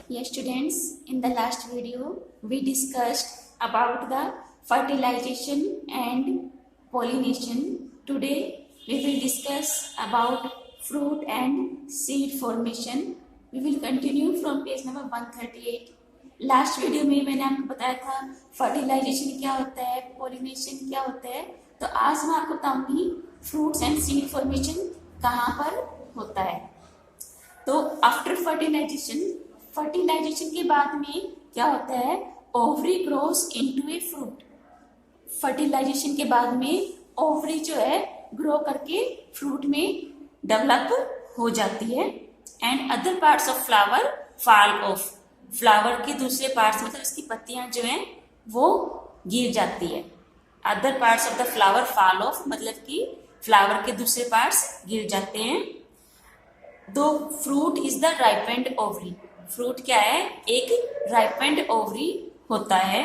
Yes, students, in the last video, we discussed about the fertilization and pollination. Today, we will discuss about fruit and seed formation. We will continue from page number 138. Last video में मैंने आपको बताया था fertilisation क्या होता है, pollination क्या होता है। तो आज मैं आपको बताऊंगी फ्रूट्स एंड सीड फॉर्मेशन कहाँ पर होता है। तो आफ्टर फर्टिलाइजेशन के बाद में क्या होता है, ovary grows into a fruit. Fertilization के बाद में ओवरी जो है ग्रो करके फ्रूट में डेवलप हो जाती है। And other parts of flower fall of. Flower के दूसरे पार्ट्स मतलब इसकी पत्तियां जो हैं वो गिर जाती है। Other parts of the flower fall of मतलब कि फ्लावर के दूसरे पार्ट्स गिर जाते हैं। दो fruit is the ripened ovary. Fruit क्या है, एक राइपेंड ओवरी होता है।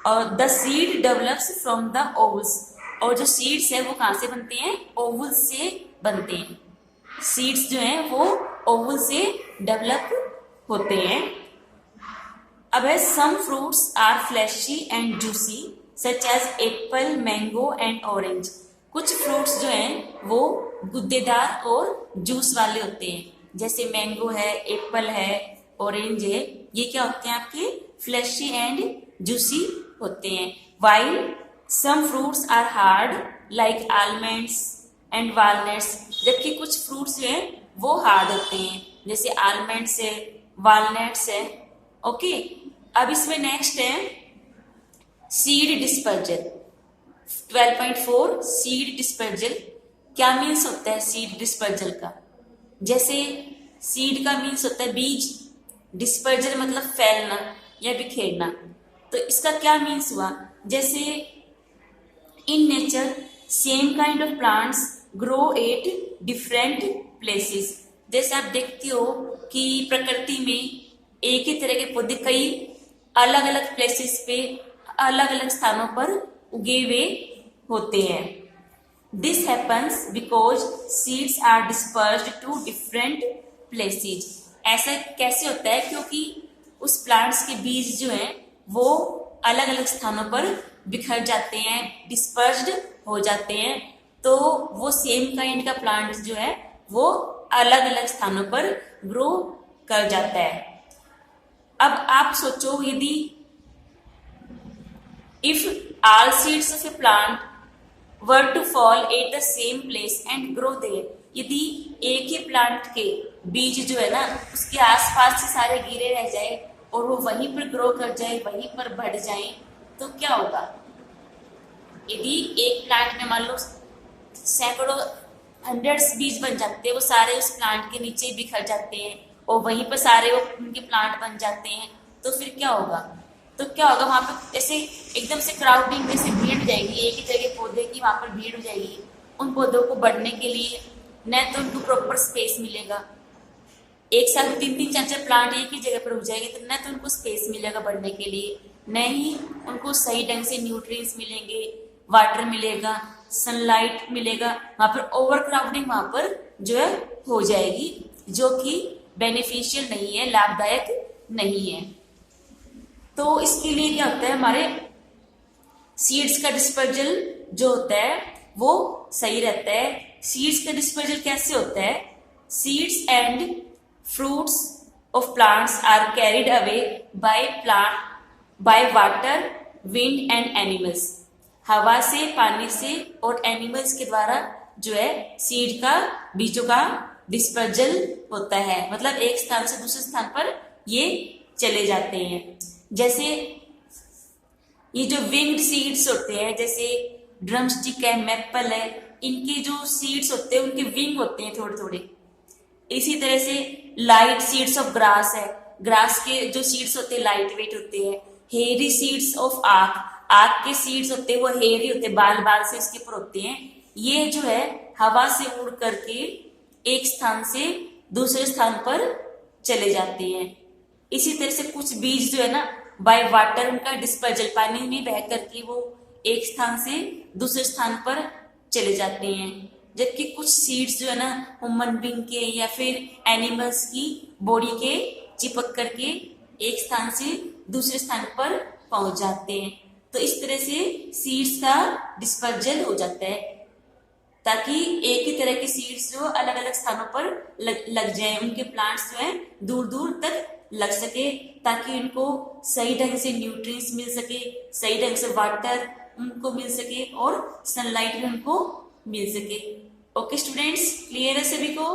और the seed develops from the vowels. और जो सीड्स है वो कहाँ से बनते हैं, ओवल्स से बनते हैं। सीड्स जो हैं वो ओवल से डेवलप होते हैं। अब है some fruits are fleshy and juicy such as apple, mango and orange. कुछ फ्रूट्स जो हैं वो गुद्देदार और जूस वाले होते हैं, जैसे मैंगो है, एप्पल है, ऑरेंज है। ये क्या होते हैं, आपके फ्लैशी एंड जूसी होते हैं। While some fruits are hard like almonds and walnuts. जबकि कुछ फ्रूट्स जो हैं वो हार्ड होते हैं, जैसे आलमंड्स है, वालनट्स है। ओके, अब इसमें नेक्स्ट है सीड डिस्पर्जल। 12.4 सीड डिस्पर्जल क्या मीन्स होता है सीड डिस्पर्जल का। जैसे सीड का मीन्स होता है बीज, डिस्पर्जल मतलब फैलना या बिखेरना। तो इसका क्या मीन्स हुआ, जैसे in nature same kind of plants grow at different places. जैसे आप देखते हो कि प्रकृति में एक ही तरह के पौधे कई अलग अलग प्लेसेस पे, अलग अलग स्थानों पर उगे हुए होते हैं। This happens because seeds are dispersed to different places. ऐसा कैसे होता है, क्योंकि उस प्लांट्स के बीज जो हैं वो अलग अलग स्थानों पर बिखर जाते हैं, डिस्पर्स्ड हो जाते हैं। तो वो सेम काइंड का प्लांट जो है वो अलग अलग स्थानों पर ग्रो कर जाता है। अब आप सोचो, यदि if all seeds of a plant were to fall at the same place and grow there. यदि एक ही प्लांट के बीज जो है ना उसके आसपास से सारे गिरे रह जाए और वो वहीं पर ग्रो कर जाए, वहीं पर बढ़ जाए, तो क्या होगा। यदि एक प्लांट में मान लो सैकड़ों हंड्रेड्स बीज बन जाते हैं, वो सारे उस प्लांट के नीचे ही बिखर जाते हैं और वहीं पर सारे वो उनके प्लांट बन जाते हैं, तो फिर क्या होगा। तो क्या होगा, वहां पर ऐसे एकदम से क्राउडिंग जैसे भीड़ हो जाएगी, एक ही तरह के पौधे की वहां पर भीड़ हो जाएगी। उन पौधों को बढ़ने के लिए न तो उनको प्रॉपर स्पेस मिलेगा, एक साथ 3-3, 4-4 प्लांट एक ही जगह पर उग जाएंगे, तो न तो उनको स्पेस मिलेगा बढ़ने के लिए, न ही उनको सही ढंग से न्यूट्रिएंट्स मिलेंगे, वाटर मिलेगा, सनलाइट मिलेगा। वहां पर ओवर क्राउडिंग वहां पर जो है हो जाएगी, जो कि बेनिफिशियल नहीं है, लाभदायक नहीं है। तो इसके लिए क्या होता है, हमारे सीड्स का डिस्पर्जल जो होता है वो सही रहता है। सीड्स का डिस्पर्जल कैसे होता है, seeds and fruits of plants are carried away by water, wind and animals. हवा से, पानी से और एनिमल्स के द्वारा जो है सीड का, बीजों का डिस्पर्जल होता है। मतलब एक स्थान से दूसरे स्थान पर ये चले जाते हैं। जैसे ये जो विंग्ड सीड्स होते हैं, जैसे ड्रमस्टिक है, मैपल है, इनके जो सीड्स होते हैं उनके विंग होते हैं थोड़े थोड़े। इसी तरह से लाइट सीड्स ऑफ ग्रास है, ग्रास के जो सीड्स होते हैं लाइट वेट होते हैं। हेयरी सीड्स ऑफ आक, आक के सीड्स होते हैं वो हेयरी होते हैं, बाल बाल से इसके ऊपर होते हैं। ये जो है हवा से उड़ करके एक स्थान से दूसरे स्थान पर चले जाते हैं। इसी तरह से कुछ बीज जो है ना बाय वाटर, उनका डिस्पर्जल, पानी में बह करके वो एक स्थान से दूसरे स्थान पर चले जाते हैं। जबकि कुछ सीड्स जो है ना ह्यूमन बीइंग के या फिर एनिमल्स की बॉडी के चिपक करके एक स्थान से दूसरे स्थान पर पहुंच जाते हैं। तो इस तरह से सीड्स का डिस्पर्जन हो जाता है, ताकि एक ही तरह के सीड्स जो अलग अलग स्थानों पर लग जाए, उनके प्लांट्स जो है दूर दूर तक लग सके, ताकि उनको सही ढंग से न्यूट्रिएंट्स मिल सके, सही ढंग से वाटर उनको मिल सके और सनलाइट भी उनको मिल सके। ओके स्टूडेंट्स, क्लियर है सभी को?